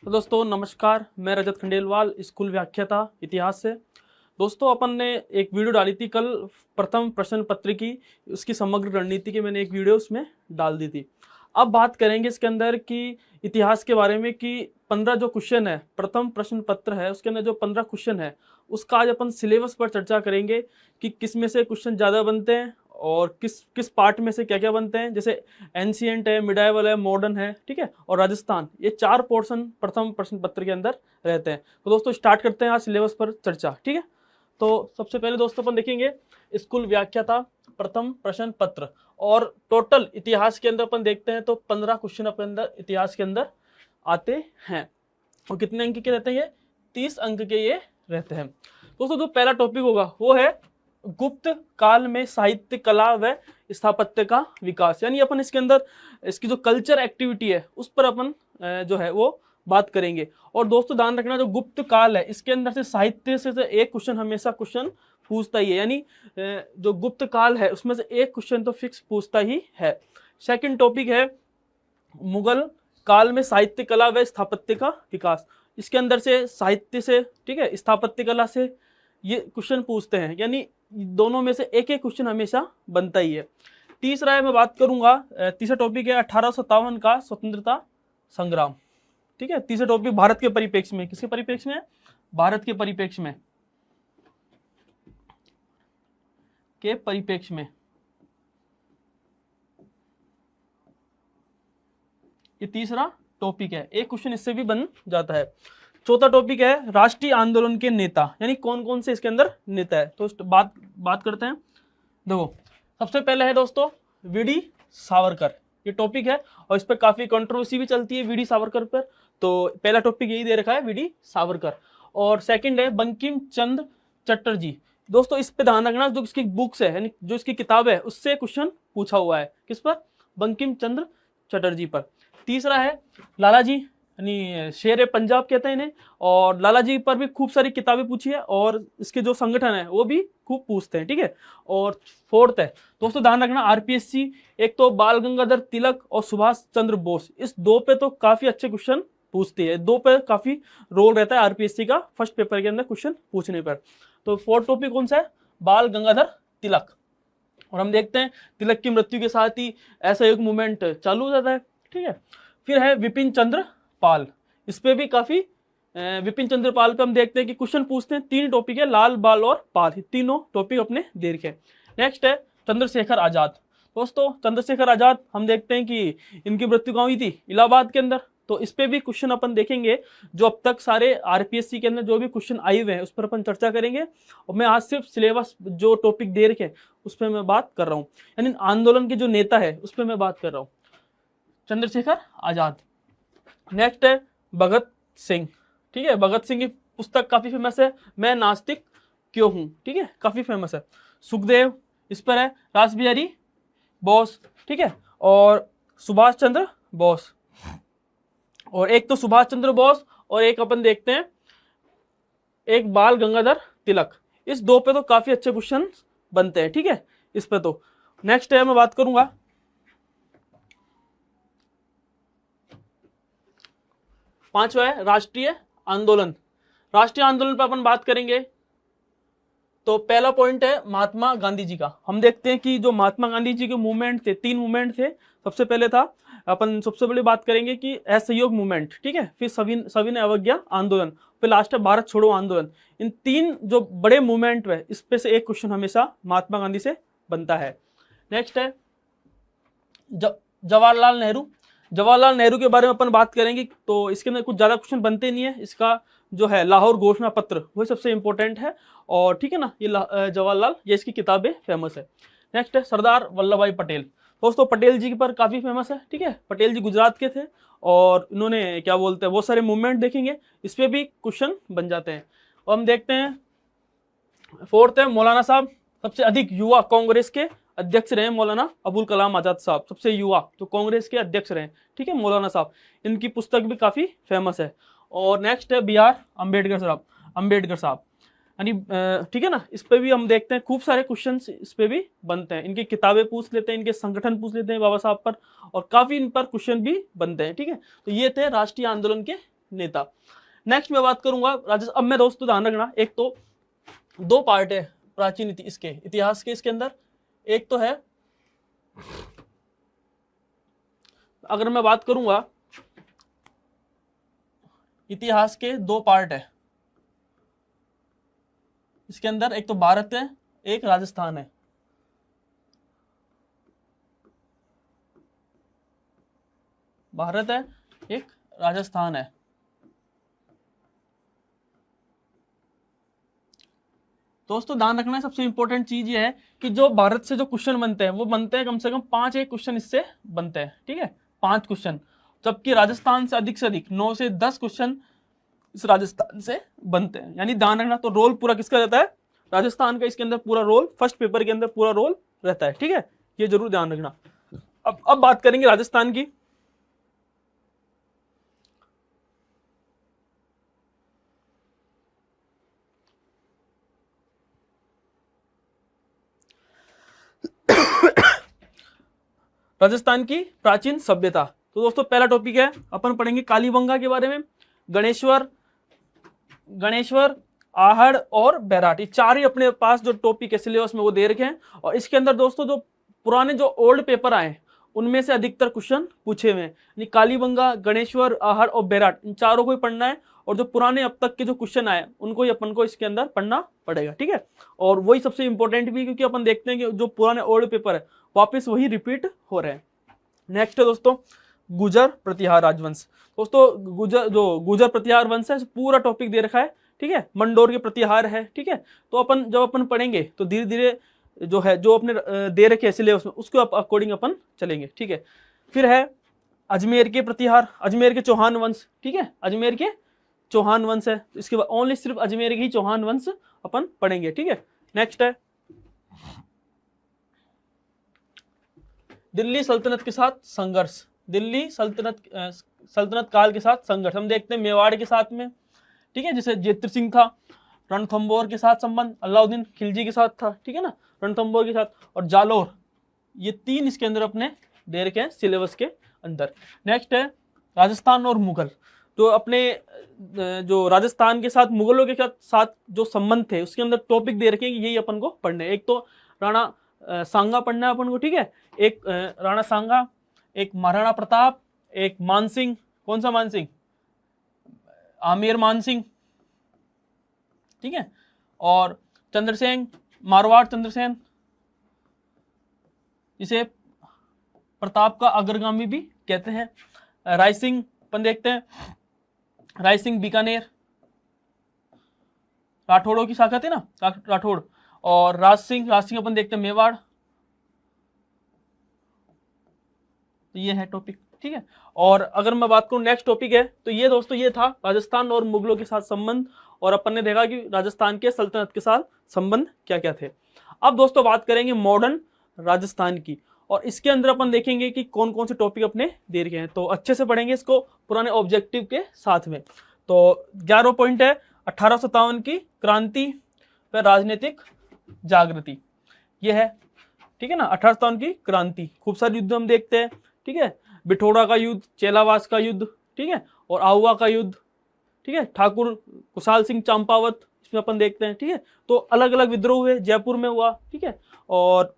तो दोस्तों नमस्कार, मैं रजत खंडेलवाल, स्कूल व्याख्याता इतिहास से। दोस्तों अपन ने एक वीडियो डाली थी कल प्रथम प्रश्न पत्र की, उसकी समग्र रणनीति की मैंने एक वीडियो उसमें डाल दी थी। अब बात करेंगे इसके अंदर कि इतिहास के बारे में कि 15 जो क्वेश्चन है, प्रथम प्रश्न पत्र है उसके अंदर जो 15 क्वेश्चन है उसका आज अपन सिलेबस पर चर्चा करेंगे कि किस में से क्वेश्चन ज़्यादा बनते हैं और किस किस पार्ट में से क्या क्या बनते हैं। जैसे एंशिएंट है, मिडाइवल है, मॉडर्न है, ठीक है, और राजस्थान, ये 4 पोर्शन प्रथम प्रश्न पत्र के अंदर रहते हैं। तो दोस्तों स्टार्ट करते हैं आज सिलेबस पर चर्चा, ठीक है। तो सबसे पहले दोस्तों अपन देखेंगे स्कूल व्याख्याता प्रथम प्रश्न पत्र, और टोटल इतिहास के अंदर अपन देखते हैं तो 15 क्वेश्चन अपने अंदर इतिहास के अंदर आते हैं। और कितने अंक के रहते हैं? ये 30 अंक के ये रहते हैं। दोस्तों जो पहला टॉपिक होगा वो है गुप्त काल में साहित्य, कला व स्थापत्य का विकास। यानी अपन इसके अंदर इसकी जो कल्चर एक्टिविटी है उस पर अपन जो है वो बात करेंगे। और दोस्तों ध्यान रखना, जो गुप्त काल है इसके अंदर से साहित्य से एक क्वेश्चन हमेशा क्वेश्चन पूछता ही है। यानी जो गुप्त काल है उसमें से एक क्वेश्चन तो फिक्स पूछता ही है। सेकंड टॉपिक है मुगल काल में साहित्य, कला व स्थापत्य का विकास। इसके अंदर से साहित्य से, ठीक है, स्थापत्य कला से ये क्वेश्चन पूछते हैं, यानी दोनों में से एक एक क्वेश्चन हमेशा बनता ही है। तीसरा है, मैं बात करूंगा, तीसरा टॉपिक है 1857 का स्वतंत्रता संग्राम, ठीक है। तीसरा टॉपिक भारत के परिप्रेक्ष्य में, किसके परिप्रेक्ष्य में? भारत के परिप्रेक्ष्य में, के परिप्रेक्ष्य में ये तीसरा टॉपिक है। एक क्वेश्चन इससे भी बन जाता है। चौथा टॉपिक है राष्ट्रीय आंदोलन के नेता, यानी कौन कौन से इसके अंदर नेता है। तो बात करते हैं। देखो सबसे पहले है दोस्तों वीडी सावरकर, ये टॉपिक है और इस पर काफी कंट्रोवर्सी भी चलती है वीडी सावरकर पर। तो पहला टॉपिक यही दे रखा है, वीडी सावरकर। और सेकंड है बंकिम चंद्र चटर्जी। दोस्तों इस पे ध्यान रखना, जो इसकी बुक्स है यानी जो इसकी किताब है उससे क्वेश्चन पूछा हुआ है। किस पर? बंकिम चंद्र चटर्जी पर। तीसरा है लालाजी, यानी शेर पंजाब कहते हैं इन्हें, और लालाजी पर भी खूब सारी किताबें पूछी है और इसके जो संगठन है वो भी खूब पूछते हैं, ठीक है। और फोर्थ है दोस्तों ध्यान रखना आरपीएससी, एक तो बाल गंगाधर तिलक और सुभाष चंद्र बोस, इस दो पे तो काफी अच्छे क्वेश्चन पूछती है। दो पे काफी रोल रहता है आरपीएससी का फर्स्ट पेपर के अंदर क्वेश्चन पूछने पर। तो फोर्थ टॉपिक कौन सा है? बाल गंगाधर तिलक। और हम देखते हैं तिलक की मृत्यु के साथ ही असहयोग मूवमेंट चालू हो जाता है, ठीक है। फिर है विपिन चंद्र पाल, इस पे भी काफी विपिन चंद्र पाल पे हम देखते हैं कि क्वेश्चन पूछते हैं। 3 टॉपिक है, लाल, बाल और पाल, तीनों टॉपिक अपने दे रखे हैं। नेक्स्ट है चंद्रशेखर आजाद। दोस्तों चंद्रशेखर आजाद हम देखते हैं कि इनकी मृत्यु कहाँ हुई थी? इलाहाबाद के अंदर। तो इस पे भी क्वेश्चन अपन देखेंगे, जो अब तक सारे आरपीएससी के अंदर जो भी क्वेश्चन आए हुए हैं उस पर अपन चर्चा करेंगे। और मैं आज सिर्फ सिलेबस जो टॉपिक दे रखे हैं उस पर मैं बात कर रहा हूँ, यानी आंदोलन के जो नेता है उस पर मैं बात कर रहा हूँ, चंद्रशेखर आजाद। नेक्स्ट है भगत सिंह, ठीक है। भगत सिंह की पुस्तक काफी फेमस है, मैं नास्तिक क्यों हूं, ठीक है, काफी फेमस है। सुखदेव, इस पर है रासबिहारी बोस, ठीक है, और सुभाष चंद्र बोस। और एक तो सुभाष चंद्र बोस और एक अपन देखते हैं एक बाल गंगाधर तिलक। इस दो पे तो काफी अच्छे क्वेश्चन बनते हैं, ठीक है, इस पे तो। नेक्स्ट है मैं बात करूंगा पांचवा है राष्ट्रीय आंदोलन। राष्ट्रीय आंदोलन पर अपन बात करेंगे तो पहला पॉइंट है महात्मा गांधी जी का। हम देखते हैं कि जो महात्मा गांधी जी के मूवमेंट थे, 3 मूवमेंट थे। सबसे पहले था अपन सबसे पहले बात करेंगे कि असहयोग मूवमेंट, ठीक है, फिर सविनय अवज्ञा आंदोलन, फिर लास्ट है भारत छोड़ो आंदोलन। इन 3 जो बड़े मूवमेंट है इस पे से एक क्वेश्चन हमेशा महात्मा गांधी से बनता है। नेक्स्ट है जवाहरलाल नेहरू। जवाहरलाल नेहरू के बारे में अपन बात करेंगे तो इसके अंदर कुछ ज्यादा क्वेश्चन बनते नहीं है। इसका जो है लाहौर घोषणा पत्र वही सबसे इंपॉर्टेंट है, और ठीक है ना, ये जवाहरलाल, ये इसकी किताबें फेमस है। नेक्स्ट है सरदार वल्लभ भाई पटेल। दोस्तों पटेल जी पर काफी फेमस है, ठीक है। पटेल जी गुजरात के थे और इन्होंने क्या बोलते हैं बहुत सारे मूवमेंट देखेंगे, इस पे भी क्वेश्चन बन जाते हैं। और हम देखते हैं फोर्थ है मौलाना साहब, सबसे अधिक युवा कांग्रेस के अध्यक्ष रहे मौलाना अबुल कलाम आजाद साहब, सबसे युवा जो कांग्रेस के अध्यक्ष रहे, ठीक है, मौलाना साहब। इनकी पुस्तक भी काफी फेमस है। और नेक्स्ट है बी आर अम्बेडकर साहब, यानी ठीक है ना, इस पे भी हम देखते हैं खूब सारे क्वेश्चंस इस पे भी बनते हैं। इनकी किताबें पूछ लेते हैं, इनके संगठन पूछ लेते हैं बाबा साहब पर, और काफी इन पर क्वेश्चन भी बनते हैं, ठीक है। तो ये थे राष्ट्रीय आंदोलन के नेता। नेक्स्ट मैं बात करूंगा राजस्थान। अब मैं दोस्तों ध्यान रखना, एक तो दो पार्ट है प्राचीन इसके इतिहास के इसके अंदर, एक तो है, अगर मैं बात करूंगा इतिहास के दो पार्ट है इसके अंदर, एक तो भारत है, एक राजस्थान है। भारत है, एक राजस्थान है। दोस्तों ध्यान रखना है, सबसे इंपॉर्टेंट चीज ये है कि जो भारत से जो क्वेश्चन बनते हैं वो बनते हैं कम से कम 5 एक क्वेश्चन इससे बनते हैं, ठीक है, 5 क्वेश्चन, जबकि राजस्थान से अधिक 9 से 10 क्वेश्चन इस राजस्थान से बनते हैं। यानी ध्यान रखना, तो रोल पूरा किसका रहता है, राजस्थान का इसके अंदर पूरा रोल, फर्स्ट पेपर के अंदर पूरा रोल रहता है, ठीक है, ये जरूर ध्यान रखना। अब बात करेंगे राजस्थान की। राजस्थान की प्राचीन सभ्यता। तो दोस्तों पहला टॉपिक है, अपन पढ़ेंगे कालीबंगा के बारे में, गणेश्वर, आहड़ और बैराट, ये चार ही अपने पास जो टॉपिक है सिलेबस में वो दे रखे हैं। और इसके अंदर दोस्तों जो पुराने जो ओल्ड पेपर आए उनमें से अधिकतर क्वेश्चन पूछे हुए हैं। कालीबंगा, गणेश्वर, आहड़ और बैराट, इन चारों को ही पढ़ना है, और जो पुराने अब तक के जो क्वेश्चन आए उनको ही अपन को इसके अंदर पढ़ना पड़ेगा, ठीक है। और वही सबसे इंपॉर्टेंट भी, क्योंकि अपन देखते हैं कि जो पुराने ओल्ड पेपर है वापस वही रिपीट हो रहे हैं। नेक्स्ट है दोस्तों गुजर प्रतिहार राजवंश। दोस्तों गुजर प्रतिहार वंश है, पूरा टॉपिक दे रखा है, ठीक है, मंडोर के प्रतिहार है, ठीक है। तो जब अपन पढ़ेंगे तो धीरे धीरे जो है जो अपने दे रखे सिलेबस में उसके अकॉर्डिंग अपन चलेंगे, ठीक है। फिर है अजमेर के प्रतिहार, अजमेर के चौहान वंश, ठीक है, अजमेर के चौहान वंश है, इसके बाद ओनली सिर्फ अजमेर के ही चौहान वंश अपन पढ़ेंगे, ठीक है। नेक्स्ट है दिल्ली सल्तनत के साथ संघर्ष, दिल्ली सल्तनत काल के साथ संघर्ष, हम देखते हैं मेवाड़ के साथ में, ठीक है, जैसे जेत्र सिंह था, रणथंबोर के साथ संबंध अलाउद्दीन खिलजी के साथ था, ठीक है ना, रणथंबोर के साथ, और जालोर, ये 3 इसके अंदर अपने दे रखे हैं सिलेबस के अंदर। नेक्स्ट है राजस्थान और मुगल, तो अपने जो राजस्थान के साथ मुगलों के साथ जो संबंध थे उसके अंदर टॉपिक दे रखे हैं, यही अपन को पढ़ने। एक तो राणा सांगा पढ़ना है अपन को, ठीक है, एक राणा सांगा, एक महाराणा प्रताप, एक मानसिंह, कौन सा मानसिंह, आमेर मानसिंह, ठीक है, और चंद्रसेन, मारवाड़ चंद्रसेन, जिसे प्रताप का अग्रगामी भी कहते हैं। रायसिंह अपन देखते हैं, रायसिंह बीकानेर, राठौड़ों की शाखा थी ना, राठौड़, और राज सिंह अपन देखते हैं मेवाड़। तो ये है टॉपिक, ठीक है। और अगर मैं बात करूं नेक्स्ट टॉपिक है, तो ये दोस्तों ये था राजस्थान और मुगलों के साथ संबंध, और अपन ने देखा कि राजस्थान के सल्तनत के साथ संबंध क्या क्या थे। अब दोस्तों बात करेंगे मॉडर्न राजस्थान की, और इसके अंदर अपन देखेंगे कि कौन कौन से टॉपिक अपने दे रखे हैं, तो अच्छे से पढ़ेंगे इसको पुराने ऑब्जेक्टिव के साथ में। तो 11 पॉइंट है 1857 की क्रांति व राजनीतिक जागृति, ये है, ठीक है ना, 1857 की क्रांति, खूब सारे युद्ध हम देखते हैं, ठीक है, बिठोड़ा का युद्ध, चेलावास का युद्ध, ठीक है, और आहुआ का युद्ध, ठीक है, ठाकुर कुशाल सिंह चंपावत, इसमें अपन देखते हैं, ठीक है। तो अलग अलग विद्रोह हुए, जयपुर में हुआ, ठीक है, और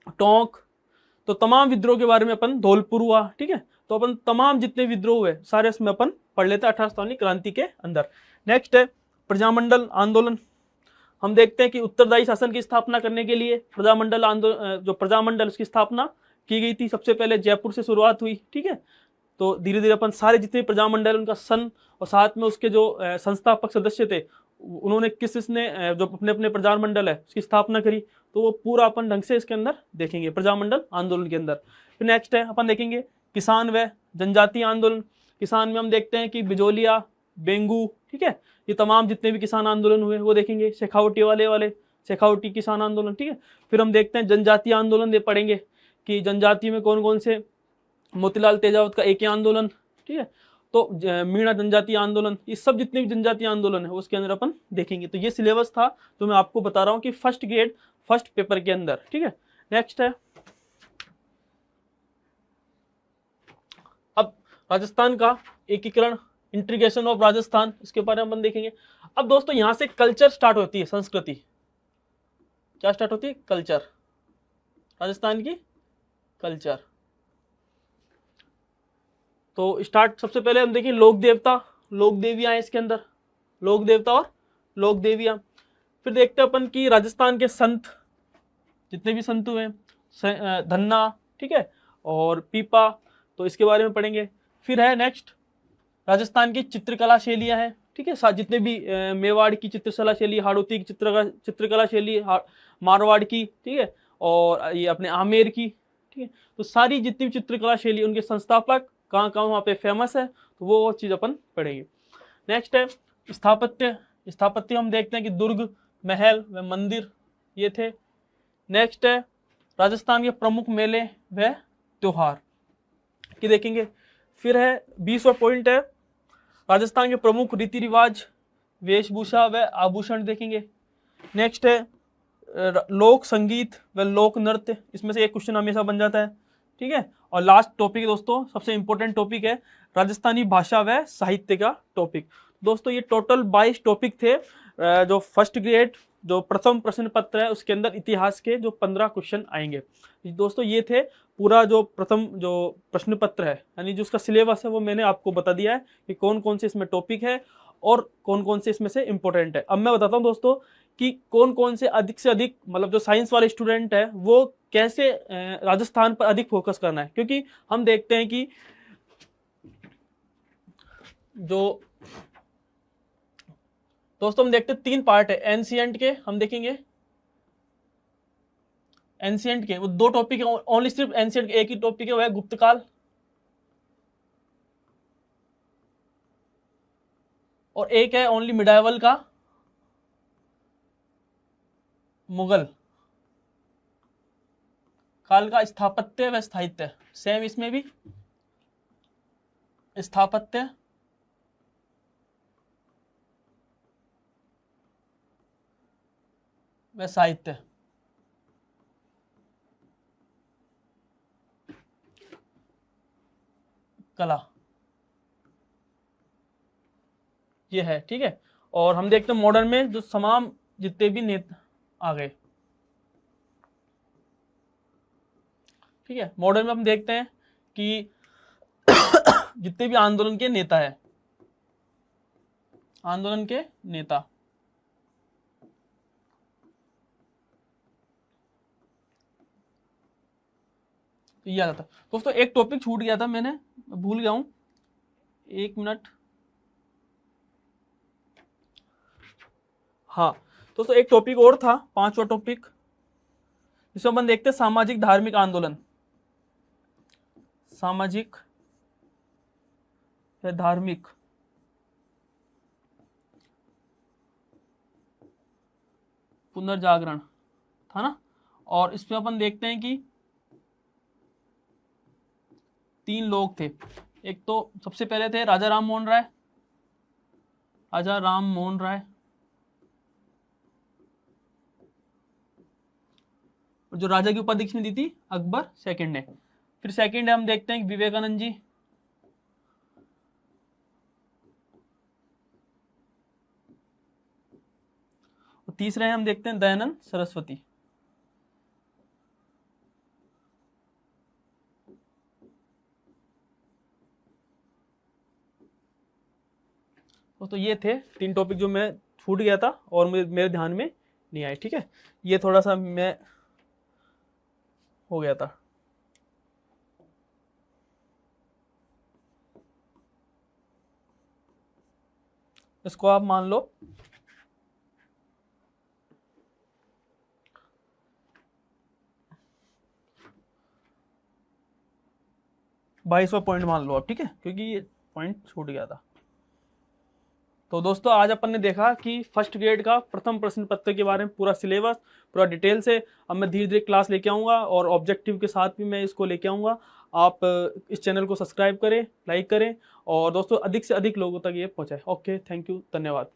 टोंक, तो तमाम विद्रोह के बारे में अपन, धौलपुर हुआ, ठीक है, तो अपन तमाम जितने विद्रोह हुए सारे इसमें अपन पढ़ लेते हैं 1857 क्रांति के अंदर। नेक्स्ट है प्रजामंडल आंदोलन, हम देखते हैं कि उत्तरदायी शासन की स्थापना करने के लिए प्रजामंडल आंदोलन, जो प्रजामंडल उसकी स्थापना की गई थी, सबसे पहले जयपुर से शुरुआत हुई, ठीक है। तो धीरे धीरे अपन सारे जितने प्रजामंडल उनका सन, और साथ में उसके जो संस्थापक सदस्य थे उन्होंने किसने जो अपने अपने प्रजामंडल है उसकी स्थापना करी, तो वो पूरा अपन ढंग से इसके अंदर देखेंगे प्रजामंडल आंदोलन के अंदर। फिर नेक्स्ट है अपन देखेंगे किसान व जनजातीय आंदोलन, किसान में हम देखते हैं कि बिजोलिया, बेंगू, ठीक है, ये तमाम जितने भी किसान आंदोलन हुए वो देखेंगे, शेखावटी वाले शेखावटी किसान आंदोलन, ठीक है। फिर हम देखते हैं जनजातीय आंदोलन पढ़ेंगे कि जनजाति में कौन कौन से, मोतीलाल तेजावत का एक आंदोलन, ठीक है, तो मीणा जनजातीय आंदोलन, ये सब जितने भी जनजातीय आंदोलन है उसके अंदर अपन देखेंगे। तो ये सिलेबस था जो मैं आपको बता रहा हूँ कि फर्स्ट ग्रेड फर्स्ट पेपर के अंदर, ठीक है। नेक्स्ट है अब राजस्थान का एकीकरण इंटीग्रेशन ऑफ राजस्थान, इसके बारे में अपन देखेंगे। अब दोस्तों यहां से कल्चर स्टार्ट होती है, संस्कृति क्या स्टार्ट होती है, कल्चर, राजस्थान की कल्चर। तो स्टार्ट सबसे पहले हम देखें लोक देवता, लोक देवियां इसके अंदर, लोक देवता और लोक देवियां। फिर देखते हैं अपन की राजस्थान के संत, जितने भी संत हुए, धन्ना, ठीक है, और पीपा, तो इसके बारे में पढ़ेंगे। फिर है नेक्स्ट राजस्थान की चित्रकला शैलियां हैं, ठीक है, जितने भी मेवाड़ की चित्रकला शैली, हाड़ौती की चित्रकला शैली, मारवाड़ की, ठीक है, और ये अपने आमेर की, ठीक है। तो सारी जितनी भी चित्रकला शैली, उनके संस्थापक कहाँ कहाँ वहाँ पे फेमस है, तो वो चीज़ अपन पढ़ेंगे। नेक्स्ट है स्थापत्य, स्थापत्य हम देखते हैं कि दुर्ग, महल व मंदिर ये थे। नेक्स्ट है राजस्थान के प्रमुख मेले व त्योहार की देखेंगे। फिर है 20वां पॉइंट है राजस्थान के प्रमुख रीति रिवाज, वेशभूषा व आभूषण देखेंगे। नेक्स्ट है लोक संगीत व लोक नृत्य, इसमें से एक क्वेश्चन हमेशा बन जाता है, ठीक है। और लास्ट टॉपिक दोस्तों, सबसे इंपॉर्टेंट टॉपिक है राजस्थानी भाषा व साहित्य का टॉपिक। दोस्तों ये टोटल 22 टॉपिक थे। जो फर्स्ट ग्रेड जो प्रथम प्रश्न पत्र है उसके अंदर इतिहास के जो 15 क्वेश्चन आएंगे। दोस्तों ये थे पूरा जो प्रथम जो प्रश्न पत्र है, यानी जो उसका सिलेबस है वो मैंने आपको बता दिया है कि कौन कौन से इसमें टॉपिक है और कौन कौन से इसमें से इंपॉर्टेंट है। अब मैं बताता हूँ दोस्तों कि कौन कौन से अधिक मतलब जो साइंस वाले स्टूडेंट है वो कैसे राजस्थान पर अधिक फोकस करना है, क्योंकि हम देखते हैं कि जो दोस्तों हम देखते हैं 3 पार्ट है एंशिएंट के, हम देखेंगे एंशिएंट के वो 2 टॉपिक है, ओनली सिर्फ एंशिएंट के एक ही टॉपिक है, वो है गुप्तकाल, और एक है ओनली मिडाइवल का मुगल काल का स्थापत्य व स्थायित्य। सेम इसमें भी स्थापत्य व साहित्य। कला ये है, ठीक है। और हम देखते हैं मॉडर्न में जो तमाम जितने भी नेता आ गए, ठीक है। मॉडर्न में हम देखते हैं कि जितने भी आंदोलन के नेता है, आंदोलन के नेता, तो ये आता था। दोस्तों एक टॉपिक छूट गया था, मैंने भूल गया हूं, 1 मिनट। हाँ दोस्तों एक टॉपिक और था, 5वां टॉपिक, जिसमें अपन देखते हैं सामाजिक धार्मिक आंदोलन, सामाजिक या धार्मिक पुनर्जागरण था ना। और इसमें अपन देखते हैं कि 3 लोग थे। एक तो सबसे पहले थे राजा राम मोहन राय, राजा राम मोहन राय, और जो राजा की उपाधि किसने दी थी, अकबर सेकंड ने। फिर सेकंड है हम देखते हैं विवेकानंद जी, और तीसरे हैं हम देखते हैं दयानंद सरस्वती। तो ये थे 3 टॉपिक जो मैं छूट गया था और मेरे ध्यान में नहीं आए, ठीक है। ये थोड़ा सा मैं हो गया था। इसको आप मान लो 22वां पॉइंट मान लो आप, ठीक है, क्योंकि ये पॉइंट छूट गया था। तो दोस्तों आज अपन ने देखा कि फर्स्ट ग्रेड का प्रथम प्रश्न पत्र के बारे में पूरा सिलेबस पूरा डिटेल से। अब मैं धीरे धीरे क्लास लेके आऊँगा और ऑब्जेक्टिव के साथ भी मैं इसको लेके आऊँगा। आप इस चैनल को सब्सक्राइब करें, लाइक करें और दोस्तों अधिक से अधिक लोगों तक ये पहुँचाएं। ओके, थैंक यू, धन्यवाद।